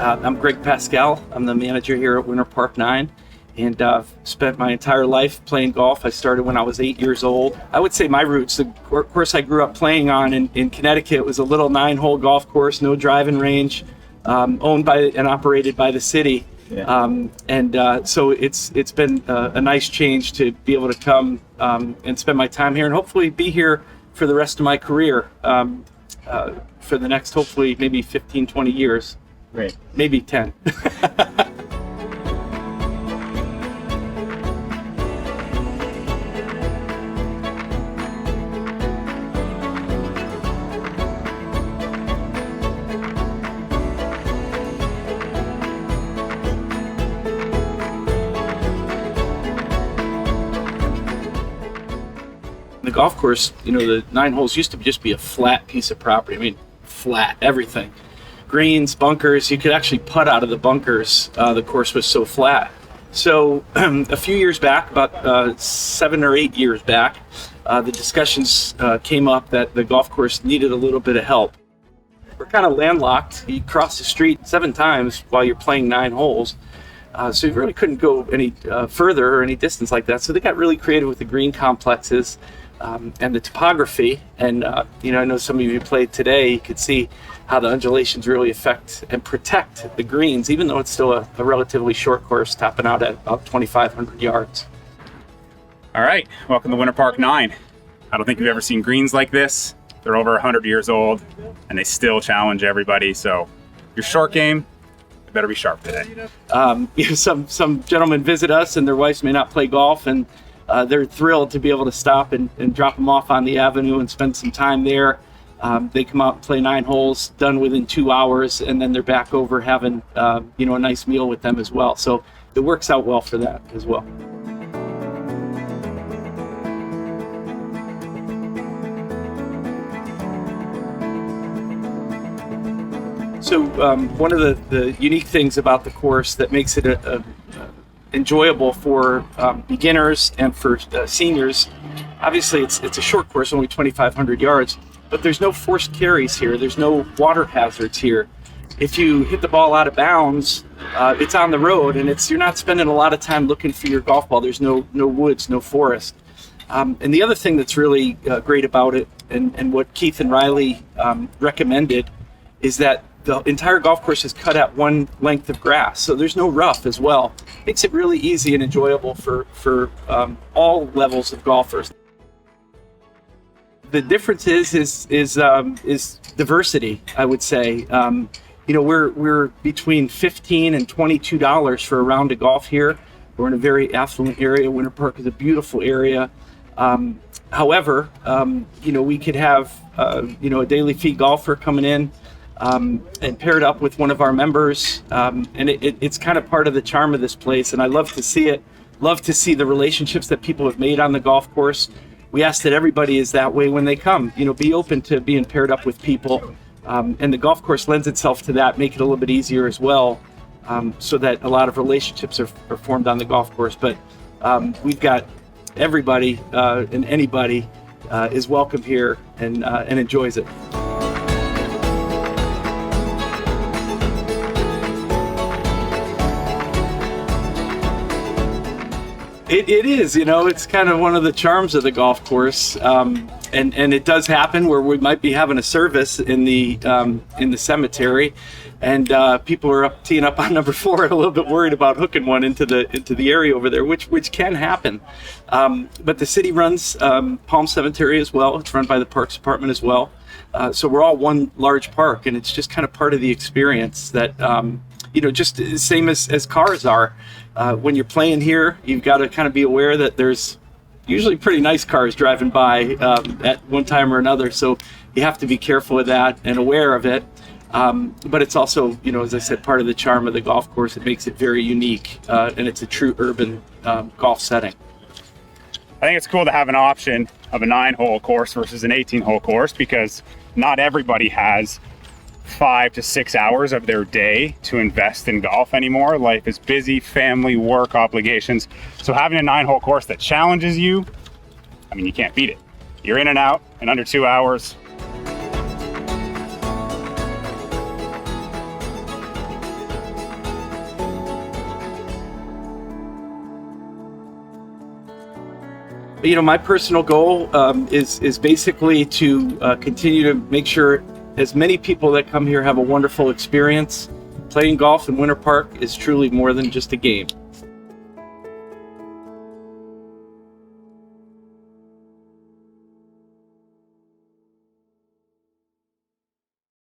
I'm Greg Pascal. I'm the manager here at Winter Park 9, and spent my entire life playing golf. I started when I was 8 years old. I would say my roots, the course I grew up playing on in Connecticut was a little 9-hole golf course, no driving range, owned by and operated by the city. Yeah. So it's been a nice change to be able to come and spend my time here and hopefully be here for the rest of my career, for the next, hopefully, maybe 15, 20 years. Great. Maybe 10. The golf course, the 9 holes used to just be a flat piece of property. I mean, flat, everything. Greens, bunkers, you could actually putt out of the bunkers. The course was so flat. So a few years back, about 7 or 8 years back, the discussions came up that the golf course needed a little bit of help. We're kind of landlocked. You cross the street 7 times while you're playing 9 holes. So you really couldn't go any further or any distance like that. So they got really creative with the green complexes and the topography. And, I know some of you played today, you could see how the undulations really affect and protect the greens, even though it's still a relatively short course, topping out at about 2,500 yards. All right, welcome to Winter Park 9. I don't think you've ever seen greens like this. They're over 100 years old, and they still challenge everybody. So your short game, it better be sharp today. Some gentlemen visit us, and their wives may not play golf, and they're thrilled to be able to stop and drop them off on the avenue and spend some time there. They come out and play 9 holes, done within 2 hours, and then they're back over having a nice meal with them as well. So it works out well for that as well. So one of the unique things about the course that makes it enjoyable for beginners and for seniors, obviously it's a short course, only 2,500 yards, but there's no forced carries here. There's no water hazards here. If you hit the ball out of bounds, it's on the road, and you're not spending a lot of time looking for your golf ball. There's no woods, no forest. And the other thing that's really great about it, and what Keith and Riley recommended, is that the entire golf course is cut at one length of grass, so there's no rough as well. Makes it really easy and enjoyable for all levels of golfers. The difference is diversity, I would say. We're between $15 and $22 for a round of golf here. We're in a very affluent area. Winter Park is a beautiful area. However, we could have a daily fee golfer coming in and paired up with one of our members, and it's kind of part of the charm of this place, and I love to see it. Love to see the relationships that people have made on the golf course. We ask that everybody is that way when they come. Be open to being paired up with people, and the golf course lends itself to that, make it a little bit easier as well, so that a lot of relationships are formed on the golf course. But we've got everybody and anybody is welcome here and enjoys it. It is, it's kind of one of the charms of the golf course, and it does happen where we might be having a service in the cemetery, and people are teeing up on number 4 and a little bit worried about hooking one into the area over there, which can happen. But the city runs Palm Cemetery as well. It's run by the Parks Department as well. So we're all one large park, and it's just kind of part of the experience that just the same as cars are. When you're playing here, you've got to kind of be aware that there's usually pretty nice cars driving by at one time or another. So you have to be careful of that and aware of it. But it's also, as I said, part of the charm of the golf course. It makes it very unique, and it's a true urban golf setting. I think it's cool to have an option of a 9-hole course versus an 18-hole course, because not everybody has 5 to 6 hours of their day to invest in golf anymore. Life is busy, family, work, obligations. So having a 9-hole course that challenges you, you can't beat it. You're in and out in under 2 hours. my personal goal is basically to continue to make sure as many people that come here have a wonderful experience. Playing golf in Winter Park is truly more than just a game.